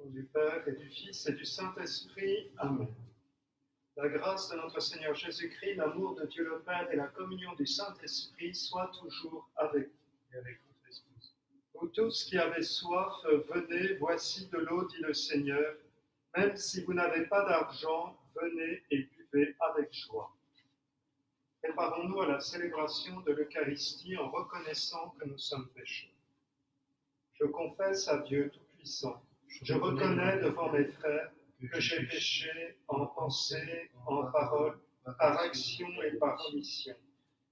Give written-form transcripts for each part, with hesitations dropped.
Au nom du Père et du Fils et du Saint-Esprit. Amen. La grâce de notre Seigneur Jésus-Christ, l'amour de Dieu le Père et la communion du Saint-Esprit soient toujours avec vous et avec votre esprit. Vous tous qui avez soif, venez, voici de l'eau, dit le Seigneur. Même si vous n'avez pas d'argent, venez et buvez avec joie. Préparons-nous à la célébration de l'Eucharistie en reconnaissant que nous sommes pécheurs. Je confesse à Dieu Tout-Puissant, je reconnais devant mes frères que j'ai péché en pensée, en parole, par action et par omission.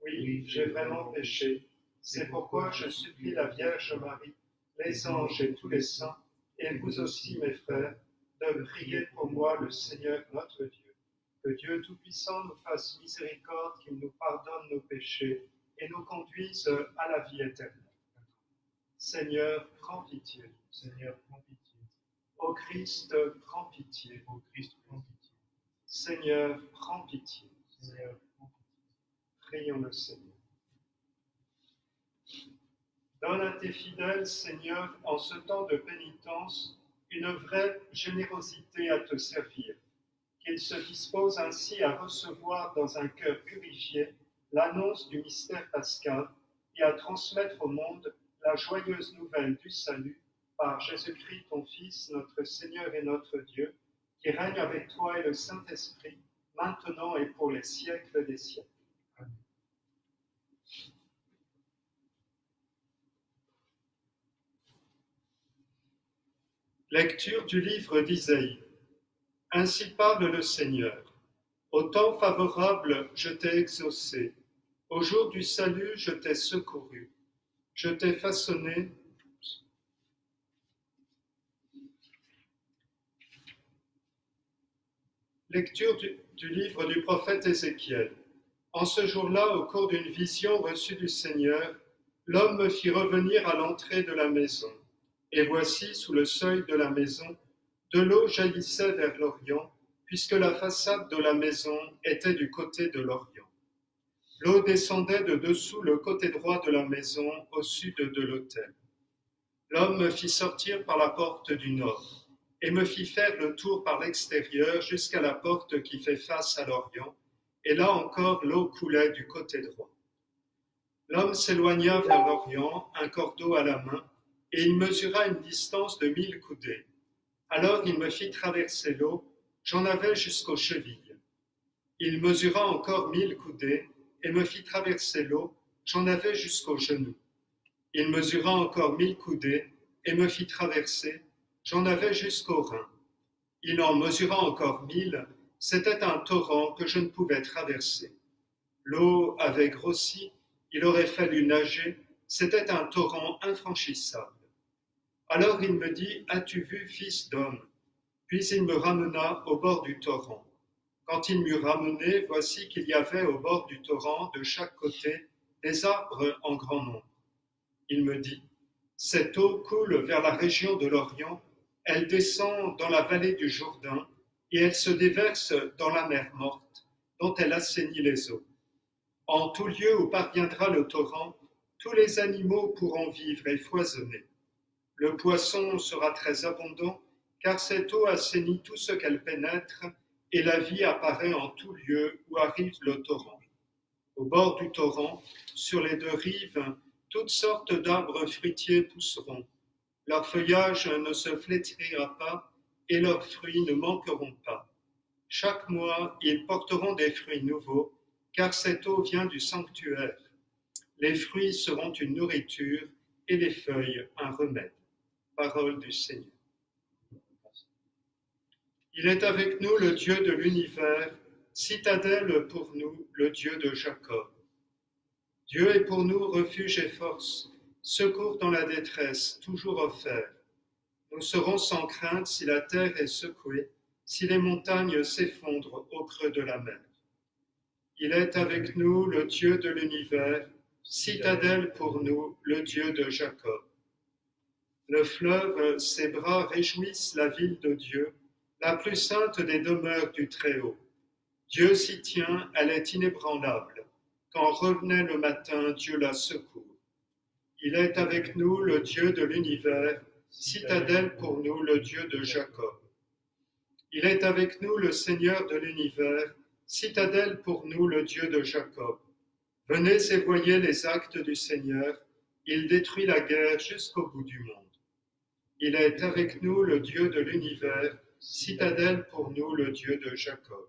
Oui, j'ai vraiment péché. C'est pourquoi je supplie la Vierge Marie, les anges et tous les saints, et vous aussi mes frères, de prier pour moi le Seigneur notre Dieu. Que Dieu Tout-Puissant nous fasse miséricorde, qu'il nous pardonne nos péchés et nous conduise à la vie éternelle. Seigneur, prends pitié. Seigneur, prends pitié. Ô Christ, prends pitié. Ô Christ, prends pitié. Seigneur, prends pitié. Seigneur, prends pitié. Prions le Seigneur. Donne à tes fidèles, Seigneur, en ce temps de pénitence, une vraie générosité à te servir, qu'ils se disposent ainsi à recevoir dans un cœur purifié l'annonce du mystère pascal et à transmettre au monde la joyeuse nouvelle du salut par Jésus-Christ, ton Fils, notre Seigneur et notre Dieu, qui règne avec toi et le Saint-Esprit, maintenant et pour les siècles des siècles. Amen. Lecture du livre d'Isaïe. Ainsi parle le Seigneur. Au temps favorable, je t'ai exaucé. Au jour du salut, je t'ai secouru. Je t'ai façonné. Lecture du livre du prophète Ézéchiel. En ce jour-là, au cours d'une vision reçue du Seigneur, l'homme me fit revenir à l'entrée de la maison. Et voici, sous le seuil de la maison, de l'eau jaillissait vers l'Orient, puisque la façade de la maison était du côté de l'Orient. L'eau descendait de dessous le côté droit de la maison, au sud de l'autel. L'homme me fit sortir par la porte du nord, et me fit faire le tour par l'extérieur jusqu'à la porte qui fait face à l'Orient, et là encore l'eau coulait du côté droit. L'homme s'éloigna vers l'Orient, un cordeau à la main, et il mesura une distance de 1000 coudées. Alors il me fit traverser l'eau, j'en avais jusqu'aux chevilles. Il mesura encore 1000 coudées, et me fit traverser l'eau, j'en avais jusqu'aux genoux. Il mesura encore 1000 coudées, et me fit traverser, j'en avais jusqu'aux reins. Il en mesura encore 1000, c'était un torrent que je ne pouvais traverser. L'eau avait grossi, il aurait fallu nager, c'était un torrent infranchissable. Alors il me dit, as-tu vu, fils d'homme? Puis il me ramena au bord du torrent. Quand il m'eut ramené, voici qu'il y avait au bord du torrent, de chaque côté, des arbres en grand nombre. Il me dit, cette eau coule vers la région de l'Orient, elle descend dans la vallée du Jourdain, et elle se déverse dans la mer morte, dont elle assainit les eaux. En tout lieu où parviendra le torrent, tous les animaux pourront vivre et foisonner. Le poisson sera très abondant, car cette eau assainit tout ce qu'elle pénètre, et la vie apparaît en tout lieu où arrive le torrent. Au bord du torrent, sur les deux rives, toutes sortes d'arbres fruitiers pousseront. Leur feuillage ne se flétrira pas, et leurs fruits ne manqueront pas. Chaque mois, ils porteront des fruits nouveaux, car cette eau vient du sanctuaire. Les fruits seront une nourriture, et les feuilles un remède. Parole du Seigneur. Il est avec nous le Dieu de l'univers, citadelle pour nous, le Dieu de Jacob. Dieu est pour nous refuge et force, secours dans la détresse, toujours offert. Nous serons sans crainte si la terre est secouée, si les montagnes s'effondrent au creux de la mer. Il est avec nous le Dieu de l'univers, citadelle pour nous, le Dieu de Jacob. Le fleuve, ses bras réjouissent la ville de Dieu, la plus sainte des demeures du Très-Haut. Dieu s'y tient, elle est inébranlable. Quand revenait le matin, Dieu la secourt. Il est avec nous, le Dieu de l'univers, citadelle pour nous le Dieu de Jacob. Il est avec nous le Seigneur de l'univers, citadelle pour nous le Dieu de Jacob. Venez et voyez les actes du Seigneur, il détruit la guerre jusqu'au bout du monde. Il est avec nous le Dieu de l'univers, citadelle pour nous le Dieu de Jacob.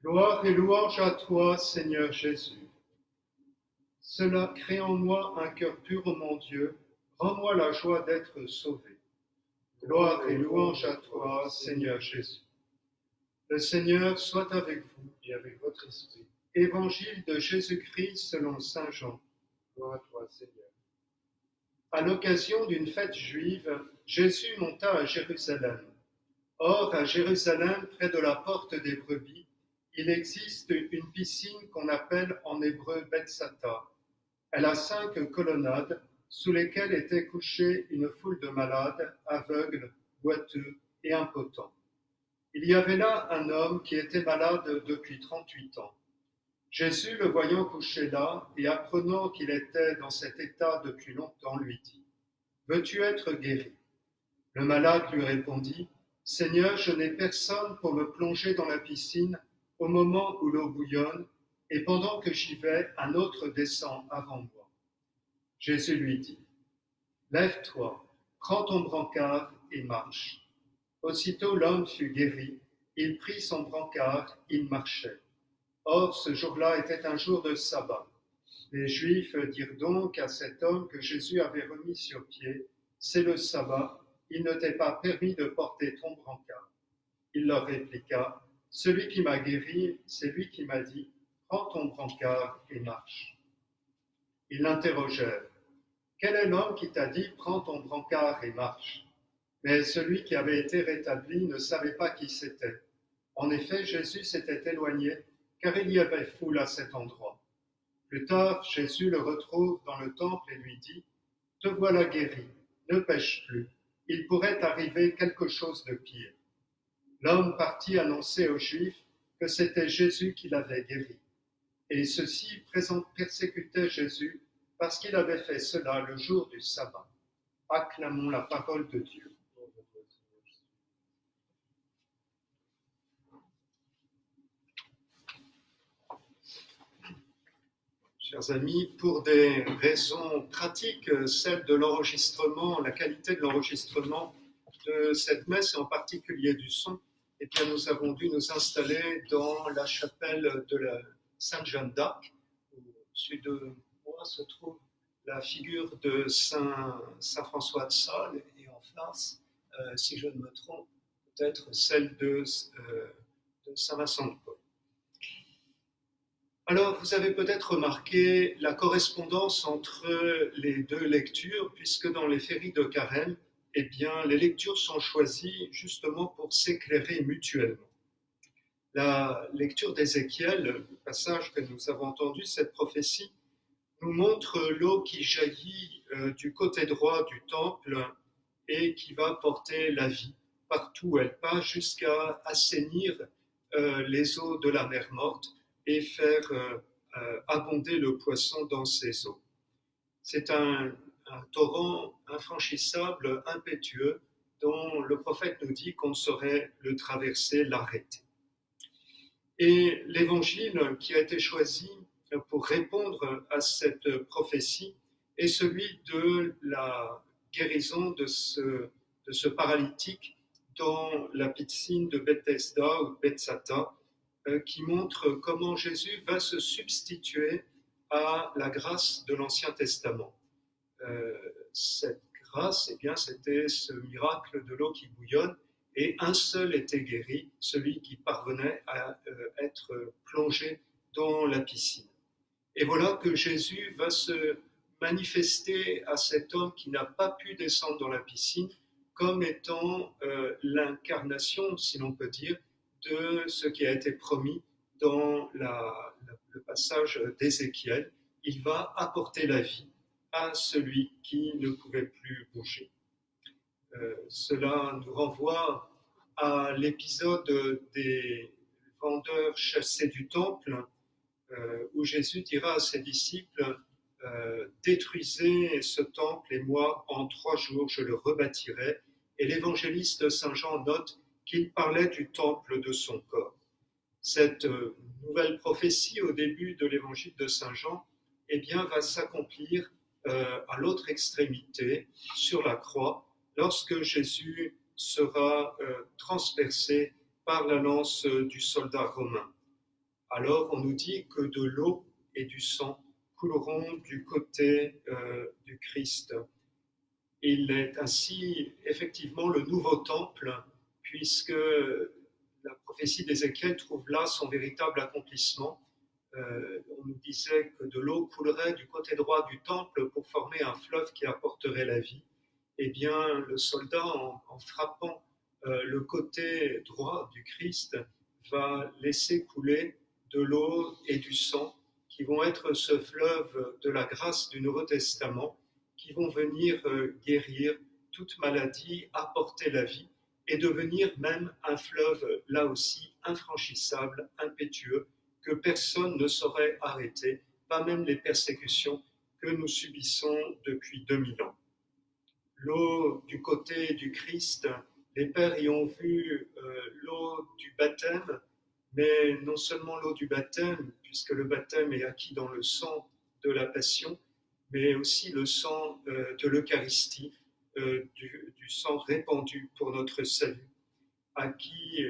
Gloire et louange à toi, Seigneur Jésus. Cela crée en moi un cœur pur, ô mon Dieu, rends-moi la joie d'être sauvé. Gloire et louange à toi, Seigneur Jésus. Le Seigneur soit avec vous et avec votre esprit. Évangile de Jésus-Christ selon saint Jean. Gloire à toi, Seigneur. À l'occasion d'une fête juive, Jésus monta à Jérusalem. Or, à Jérusalem, près de la porte des brebis, il existe une piscine qu'on appelle en hébreu Bethsata. Elle a 5 colonnades sous lesquelles était couchée une foule de malades, aveugles, boiteux et impotents. Il y avait là un homme qui était malade depuis 38 ans. Jésus, le voyant couché là et apprenant qu'il était dans cet état depuis longtemps, lui dit : « Veux-tu être guéri ? » Le malade lui répondit : « Seigneur, je n'ai personne pour me plonger dans la piscine au moment où l'eau bouillonne, et pendant que j'y vais, un autre descend avant moi. » Jésus lui dit : « Lève-toi, prends ton brancard et marche. » Aussitôt l'homme fut guéri, il prit son brancard, il marchait. Or, ce jour-là était un jour de sabbat. Les Juifs dirent donc à cet homme que Jésus avait remis sur pied : « C'est le sabbat, il ne t'est pas permis de porter ton brancard. » Il leur répliqua : « Celui qui m'a guéri, c'est lui qui m'a dit : prends ton brancard et marche. » Ils l'interrogèrent : « Quel est l'homme qui t'a dit : prends ton brancard et marche ? » Mais celui qui avait été rétabli ne savait pas qui c'était. En effet, Jésus s'était éloigné, car il y avait foule à cet endroit. Plus tard, Jésus le retrouve dans le temple et lui dit : « Te voilà guéri, ne pêche plus, il pourrait arriver quelque chose de pire. » L'homme partit annoncer aux Juifs que c'était Jésus qui l'avait guéri. Et ceux-ci persécutaient Jésus parce qu'il avait fait cela le jour du sabbat. Acclamons la parole de Dieu. Chers amis, pour des raisons pratiques, celle de l'enregistrement, la qualité de l'enregistrement de cette messe, et en particulier du son, eh bien, nous avons dû nous installer dans la chapelle de la Sainte-Jeanne d'Arc. Au-dessus de moi se trouve la figure de Saint François de Sales, et en face, si je ne me trompe, peut-être celle de Saint Vincent de Paul. Alors, vous avez peut-être remarqué la correspondance entre les deux lectures, puisque dans les féries de Carême, eh bien, les lectures sont choisies justement pour s'éclairer mutuellement. La lecture d'Ézéchiel, le passage que nous avons entendu, cette prophétie, nous montre l'eau qui jaillit du côté droit du temple et qui va porter la vie partout où elle passe jusqu'à assainir les eaux de la mer morte et faire abonder le poisson dans ses eaux. C'est un torrent infranchissable, impétueux, dont le prophète nous dit qu'on ne saurait le traverser, l'arrêter. Et l'évangile qui a été choisi pour répondre à cette prophétie est celui de la guérison de ce paralytique dans la piscine de Bethesda ou Bethsata, qui montre comment Jésus va se substituer à la grâce de l'Ancien Testament. Cette grâce, eh bien, c'était ce miracle de l'eau qui bouillonne, et un seul était guéri, celui qui parvenait à être plongé dans la piscine. Et voilà que Jésus va se manifester à cet homme qui n'a pas pu descendre dans la piscine comme étant l'incarnation, si l'on peut dire, de ce qui a été promis dans le passage d'Ézéchiel. Il va apporter la vie à celui qui ne pouvait plus bouger. Cela nous renvoie à l'épisode des vendeurs chassés du temple, où Jésus dira à ses disciples, détruisez ce temple et moi, en 3 jours, je le rebâtirai. Et l'évangéliste Saint Jean note qu'il parlait du temple de son corps. Cette nouvelle prophétie au début de l'évangile de Saint Jean eh bien, va s'accomplir à l'autre extrémité, sur la croix, lorsque Jésus sera transpercé par la lance du soldat romain. Alors on nous dit que de l'eau et du sang couleront du côté du Christ. Il est ainsi effectivement le nouveau temple, puisque la prophétie d'Ézéchiel trouve là son véritable accomplissement. On nous disait que de l'eau coulerait du côté droit du temple pour former un fleuve qui apporterait la vie. Eh bien, le soldat, en frappant le côté droit du Christ, va laisser couler de l'eau et du sang, qui vont être ce fleuve de la grâce du Nouveau Testament, qui vont venir guérir toute maladie, apporter la vie, et devenir même un fleuve, là aussi, infranchissable, impétueux, que personne ne saurait arrêter, pas même les persécutions que nous subissons depuis 2000 ans. L'eau du côté du Christ, les pères y ont vu l'eau du baptême, mais non seulement l'eau du baptême, puisque le baptême est acquis dans le sang de la passion, mais aussi le sang de l'Eucharistie, du sang répandu pour notre salut, à qui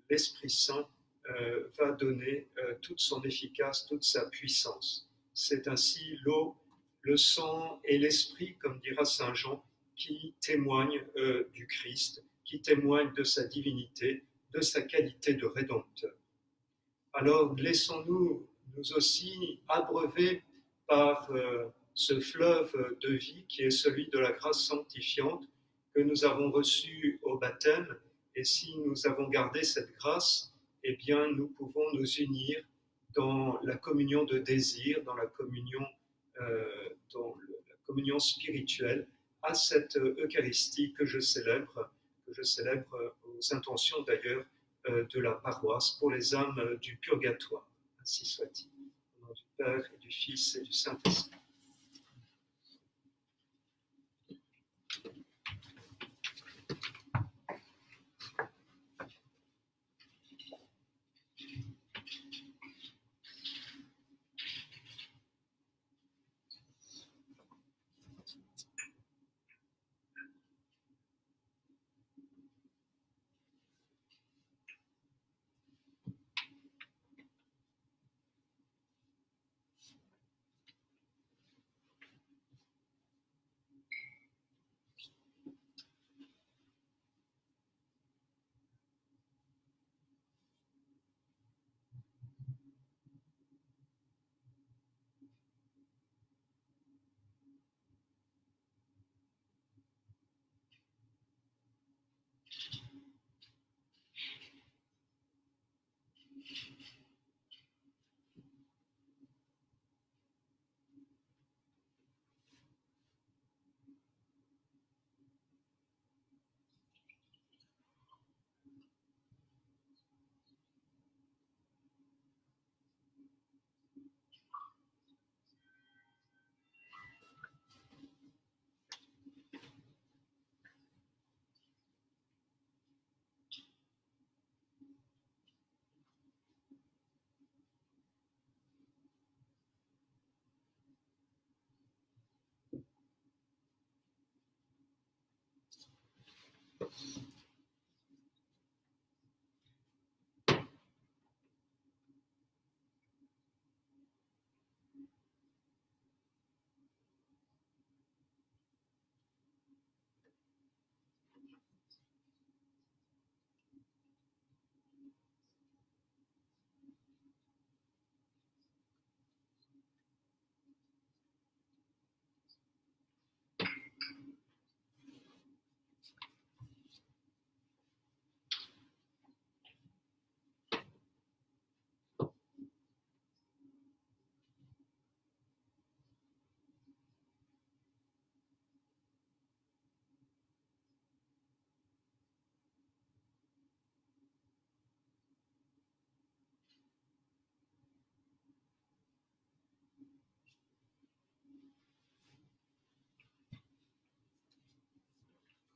l'Esprit Saint va donner toute son efficace, toute sa puissance. C'est ainsi l'eau, le sang et l'Esprit, comme dira Saint Jean, qui témoignent du Christ, qui témoignent de sa divinité, de sa qualité de rédempteur. Alors laissons-nous nous aussi abreuver par ce fleuve de vie qui est celui de la grâce sanctifiante que nous avons reçu au baptême, et si nous avons gardé cette grâce, eh bien nous pouvons nous unir dans la communion de désir, dans la communion spirituelle, à cette Eucharistie que je célèbre aux intentions d'ailleurs de la paroisse pour les âmes du purgatoire. Ainsi soit-il. Au nom du Père et du Fils et du Saint-Esprit.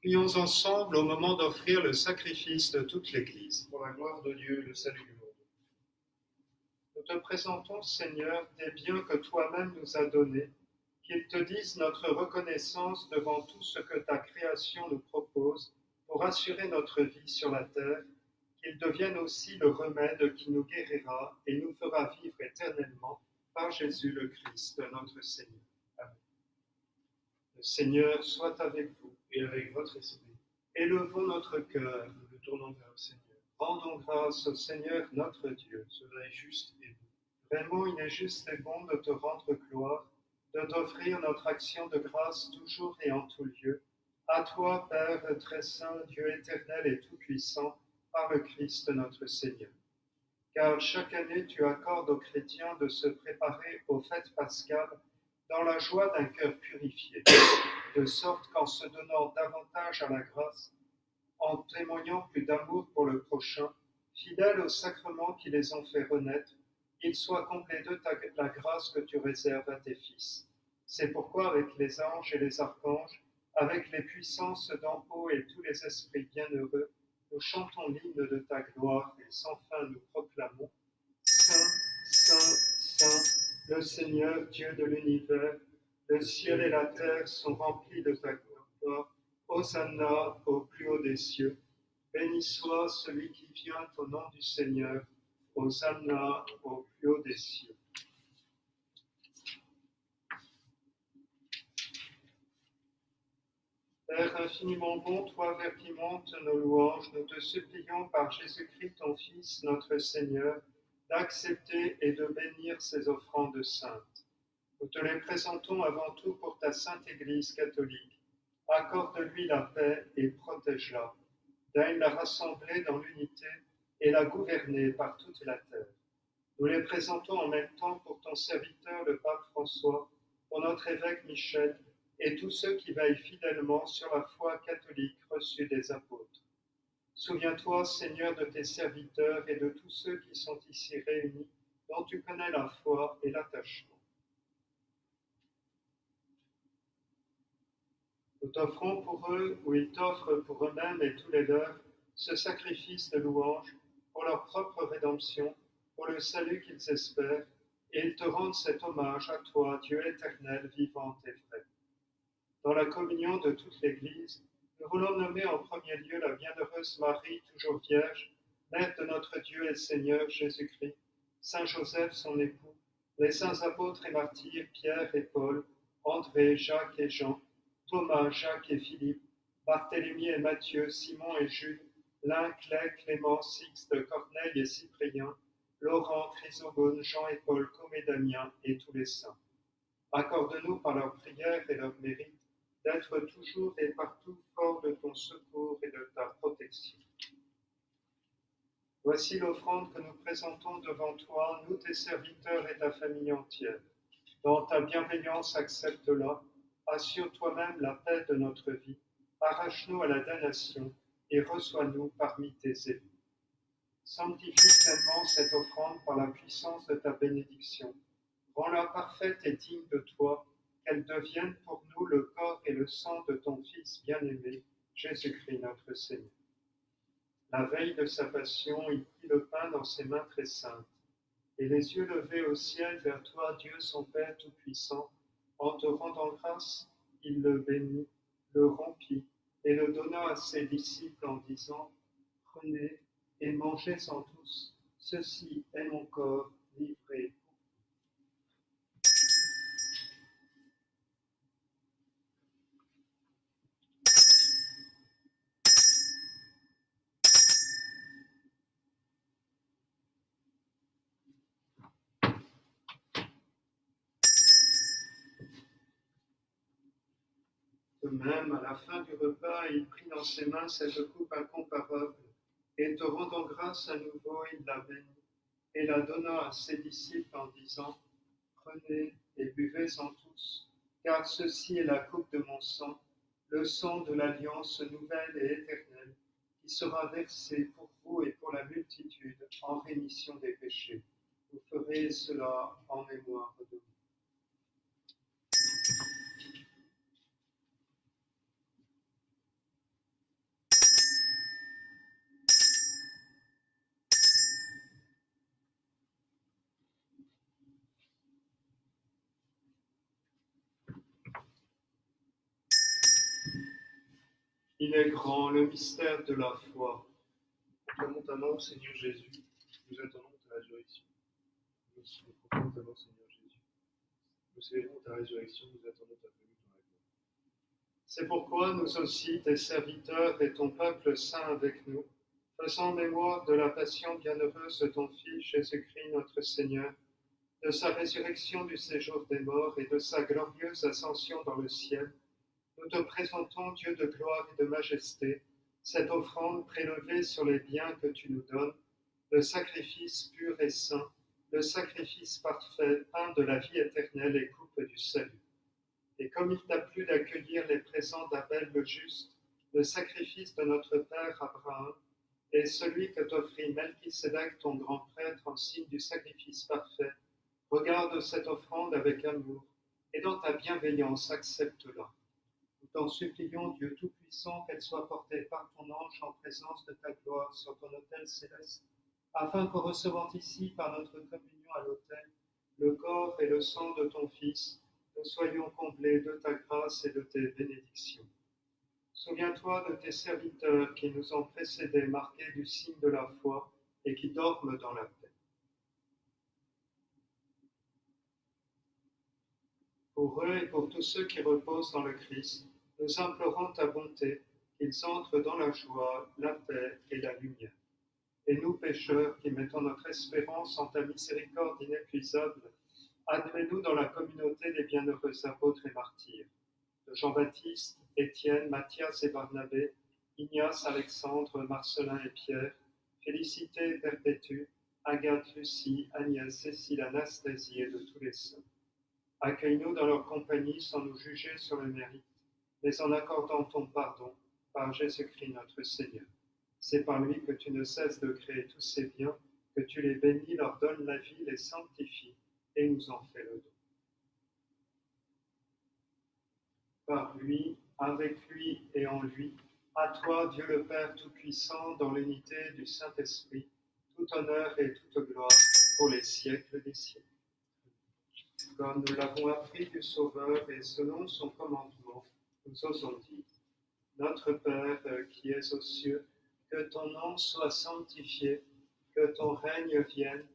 Prions ensemble au moment d'offrir le sacrifice de toute l'Église. Pour la gloire de Dieu et le salut du monde. Nous te présentons, Seigneur, des biens que toi-même nous as donnés, qu'ils te disent notre reconnaissance devant tout ce que ta création nous propose pour assurer notre vie sur la terre, qu'ils deviennent aussi le remède qui nous guérira et nous fera vivre éternellement par Jésus le Christ, notre Seigneur. Amen. Le Seigneur soit avec vous Et avec votre esprit, Élevons notre cœur, nous nous tournons vers le Seigneur. rendons grâce au Seigneur notre Dieu. Cela est juste et bon. Vraiment, il est juste et bon de te rendre gloire, de t'offrir notre action de grâce toujours et en tout lieu. À toi, Père très saint, Dieu éternel et tout-puissant, par le Christ notre Seigneur. Car chaque année, tu accordes aux chrétiens de se préparer aux fêtes pascales dans la joie d'un cœur purifié, de sorte qu'en se donnant davantage à la grâce, en témoignant plus d'amour pour le prochain, fidèles aux sacrements qui les ont fait renaître, ils soient comblés de la grâce que tu réserves à tes fils. C'est pourquoi avec les anges et les archanges, avec les puissances d'en haut et tous les esprits bienheureux, nous chantons l'hymne de ta gloire et sans fin nous proclamons Saint, Saint, Saint, le Seigneur Dieu de l'univers, le ciel et la terre sont remplis de ta gloire. Hosanna au plus haut des cieux. Béni soit celui qui vient au nom du Seigneur. Hosanna au plus haut des cieux. Père infiniment bon, toi vers qui montent nos louanges, nous te supplions par Jésus-Christ, ton Fils, notre Seigneur, d'accepter et de bénir ces offrandes saintes. Nous te les présentons avant tout pour ta sainte Église catholique. Accorde-lui la paix et protège-la. Daigne la rassembler dans l'unité et la gouverner par toute la terre. Nous les présentons en même temps pour ton serviteur, le pape François, pour notre évêque Michel, et tous ceux qui veillent fidèlement sur la foi catholique reçue des apôtres. Souviens-toi, Seigneur, de tes serviteurs et de tous ceux qui sont ici réunis, dont tu connais la foi et l'attachement. Nous t'offrons pour eux, ou ils t'offrent pour eux-mêmes et tous les leurs, ce sacrifice de louange pour leur propre rédemption, pour le salut qu'ils espèrent, et ils te rendent cet hommage à toi, Dieu éternel, vivant et vrai. Dans la communion de toute l'Église, nous voulons nommer en premier lieu la bienheureuse Marie, toujours vierge, mère de notre Dieu et Seigneur Jésus-Christ, Saint Joseph, son époux, les saints apôtres et martyrs Pierre et Paul, André, Jacques et Jean, Thomas, Jacques et Philippe, Barthélemy et Matthieu, Simon et Jules, Lin, Claire, Clément, Sixte, Corneille et Cyprien, Laurent, Chrysogone, Jean et Paul, Côme et Damien et tous les saints. Accorde-nous par leurs prières et leurs mérites d'être toujours et partout forts de ton secours et de ta protection. Voici l'offrande que nous présentons devant toi, nous tes serviteurs et ta famille entière. Dans ta bienveillance, accepte-la, assure toi-même la paix de notre vie, arrache-nous à la damnation et reçois-nous parmi tes élus. Sanctifie pleinement cette offrande par la puissance de ta bénédiction. Rends-la parfaite et digne de toi, qu'elle devienne pour nous le corps et le sang de ton Fils bien-aimé, Jésus-Christ notre Seigneur. La veille de sa passion, il prit le pain dans ses mains très saintes, et les yeux levés au ciel vers toi, Dieu son Père Tout-Puissant, en te rendant grâce, il le bénit, le rompit, et le donna à ses disciples en disant, « Prenez et mangez-en tous, ceci est mon corps livré. » De même, à la fin du repas, il prit dans ses mains cette coupe incomparable, et te rendant grâce à nouveau, il la bénit, et la donna à ses disciples en disant, « Prenez et buvez-en tous, car ceci est la coupe de mon sang, le sang de l'alliance nouvelle et éternelle, qui sera versé pour vous et pour la multitude en rémission des péchés. Vous ferez cela en mémoire de moi. » Il est grand, le mystère de la foi. Proclamons ta mort, Seigneur Jésus. Nous attendons ta résurrection. Nous proclamons ta mort, Seigneur Jésus. Nous célébrons ta résurrection. Nous attendons ta venue dans la gloire. C'est pourquoi nous aussi, tes serviteurs et ton peuple saint avec nous, faisant mémoire de la passion bienheureuse de ton Fils Jésus-Christ notre Seigneur, de sa résurrection du séjour des morts et de sa glorieuse ascension dans le ciel, nous te présentons, Dieu de gloire et de majesté, cette offrande prélevée sur les biens que tu nous donnes, le sacrifice pur et saint, le sacrifice parfait, pain de la vie éternelle et coupe du salut. Et comme il t'a plu d'accueillir les présents d'Abel le juste, le sacrifice de notre père Abraham, et celui que t'offrit Melchisédek ton grand prêtre en signe du sacrifice parfait, regarde cette offrande avec amour, et dans ta bienveillance accepte-la. Nous t'en supplions, Dieu Tout-Puissant, qu'elle soit portée par ton ange en présence de ta gloire sur ton autel céleste, afin qu'en recevant ici, par notre communion à l'autel, le corps et le sang de ton Fils, nous soyons comblés de ta grâce et de tes bénédictions. Souviens-toi de tes serviteurs qui nous ont précédés, marqués du signe de la foi, et qui dorment dans la paix. Pour eux et pour tous ceux qui reposent dans le Christ, nous implorons ta bonté, qu'ils entrent dans la joie, la paix et la lumière. Et nous, pécheurs, qui mettons notre espérance en ta miséricorde inépuisable, admets-nous dans la communauté des bienheureux apôtres et martyrs, de Jean-Baptiste, Étienne, Matthias et Barnabé, Ignace, Alexandre, Marcelin et Pierre, Félicité et Perpétue, Agathe, Lucie, Agnès, Cécile, Anastasie et de tous les saints. Accueille-nous dans leur compagnie sans nous juger sur le mérite, mais en accordant ton pardon par Jésus-Christ notre Seigneur. C'est par lui que tu ne cesses de créer tous ces biens, que tu les bénis, leur donnes la vie, les sanctifies et nous en fais le don. Par lui, avec lui et en lui, à toi, Dieu le Père Tout-Puissant, dans l'unité du Saint-Esprit, tout honneur et toute gloire pour les siècles des siècles. Comme nous l'avons appris du Sauveur et selon son commandement, nous osons dire, Notre Père qui es aux cieux, que ton nom soit sanctifié, que ton règne vienne,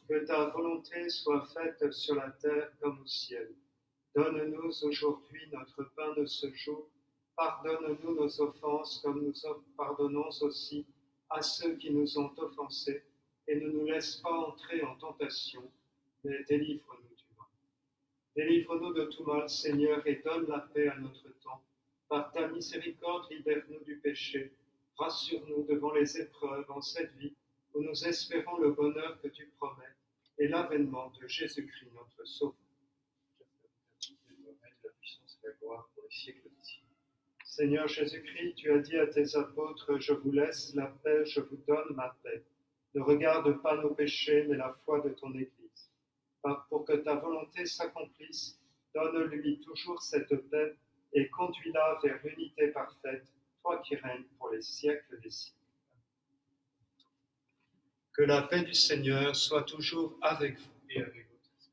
que ta volonté soit faite sur la terre comme au ciel. Donne-nous aujourd'hui notre pain de ce jour. Pardonne-nous nos offenses comme nous pardonnons aussi à ceux qui nous ont offensés. Et ne nous laisse pas entrer en tentation, mais délivre-nous du mal. Délivre-nous de tout mal, Seigneur, et donne la paix à notre temps. Par ta miséricorde, libère-nous du péché. Rassure-nous devant les épreuves en cette vie où nous espérons le bonheur que tu promets et l'avènement de Jésus-Christ, notre Sauveur. La puissance et la gloire pour les siècles des siècles. Seigneur Jésus-Christ, tu as dit à tes apôtres, je vous laisse la paix, je vous donne ma paix. Ne regarde pas nos péchés, mais la foi de ton Église. Pour que ta volonté s'accomplisse, donne-lui toujours cette paix et conduis-la vers l'unité parfaite, toi qui règnes pour les siècles des siècles. Que la paix du Seigneur soit toujours avec vous Et avec votre esprit.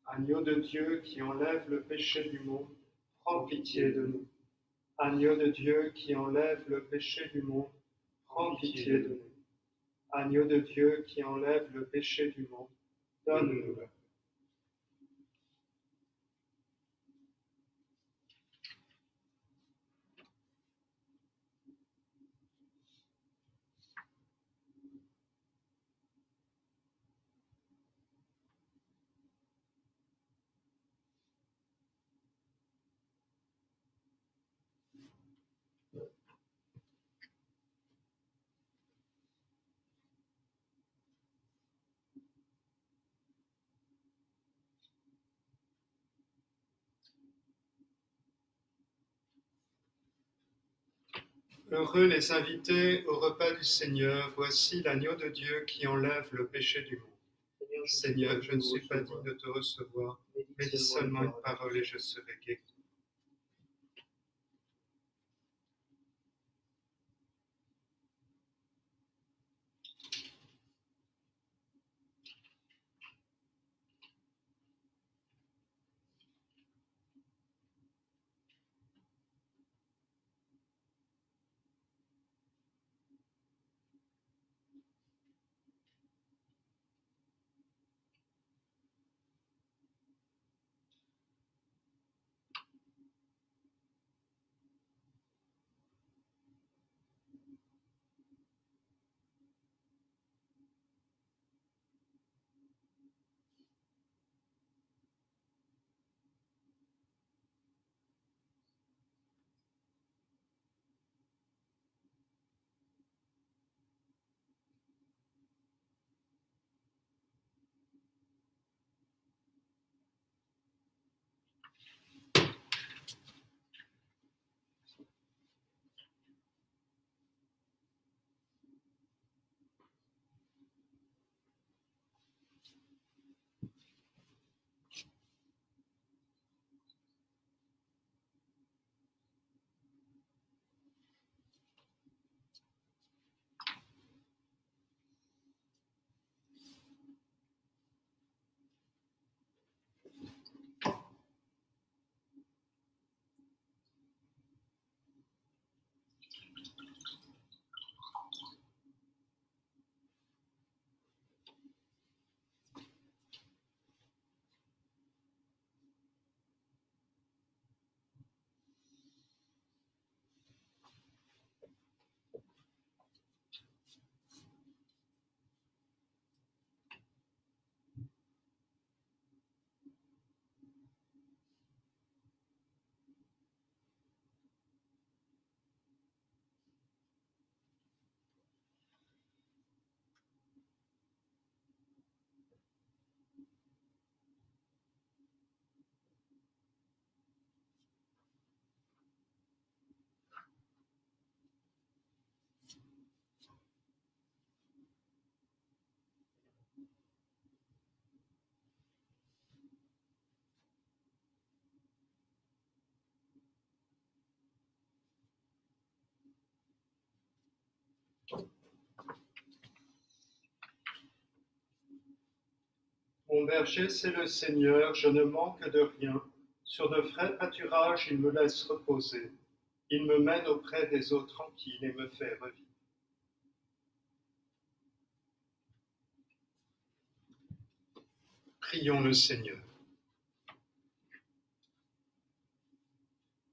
Agneau de Dieu qui enlève le péché du monde, prends pitié de nous. Agneau de Dieu qui enlève le péché du monde, prends pitié de nous. Agneau de Dieu qui enlève le péché du monde, donne-nous la paix. Heureux les invités au repas du Seigneur, voici l'agneau de Dieu qui enlève le péché du monde. Seigneur, je ne suis pas digne de te recevoir, mais dis seulement une parole et je serai guéri. Mon berger, c'est le Seigneur, je ne manque de rien. Sur de frais pâturages, il me laisse reposer. Il me mène auprès des eaux tranquilles et me fait revivre. Prions le Seigneur.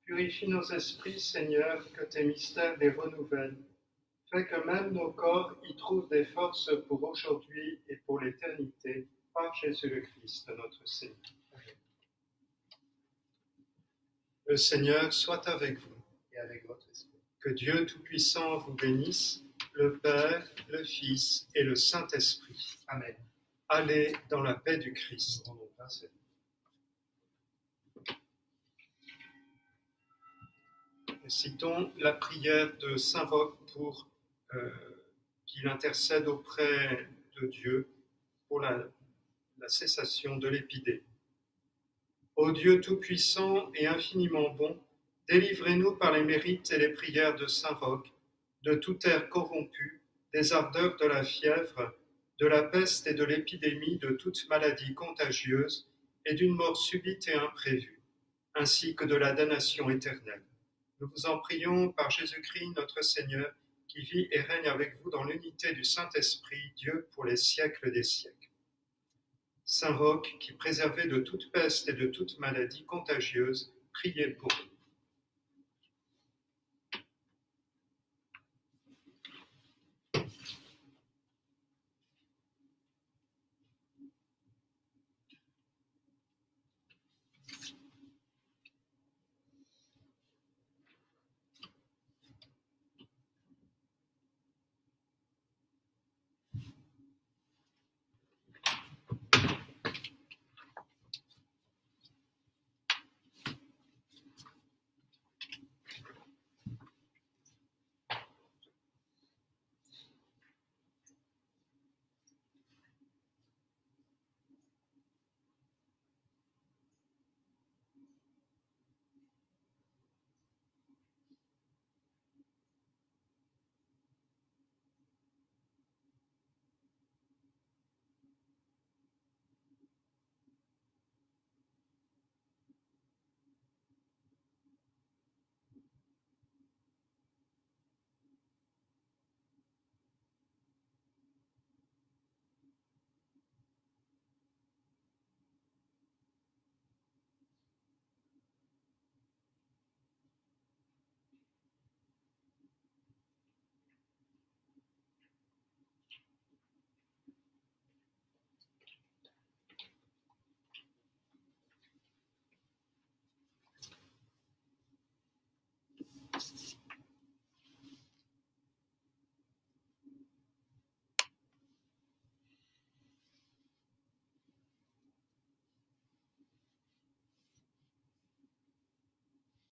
Purifie nos esprits, Seigneur, que tes mystères les renouvellent. Fais que même nos corps y trouvent des forces pour aujourd'hui et pour l'éternité, par Jésus le Christ, notre Seigneur. Amen. Le Seigneur soit avec vous Et avec votre esprit. Que Dieu Tout-Puissant vous bénisse, le Père, le Fils et le Saint-Esprit. Amen. Allez dans la paix du Christ. Nous rendons grâce à Dieu. Citons la prière de Saint Roch pour qu'il intercède auprès de Dieu pour la cessation de l'épidémie. Ô Dieu Tout-Puissant et infiniment bon, délivrez-nous par les mérites et les prières de Saint Roch de toute air corrompu, des ardeurs de la fièvre, de la peste et de l'épidémie, de toute maladie contagieuse et d'une mort subite et imprévue, ainsi que de la damnation éternelle. Nous vous en prions par Jésus-Christ notre Seigneur, qui vit et règne avec vous dans l'unité du Saint-Esprit, Dieu pour les siècles des siècles. Saint Roch, qui préservait de toute peste et de toute maladie contagieuse, priez pour nous.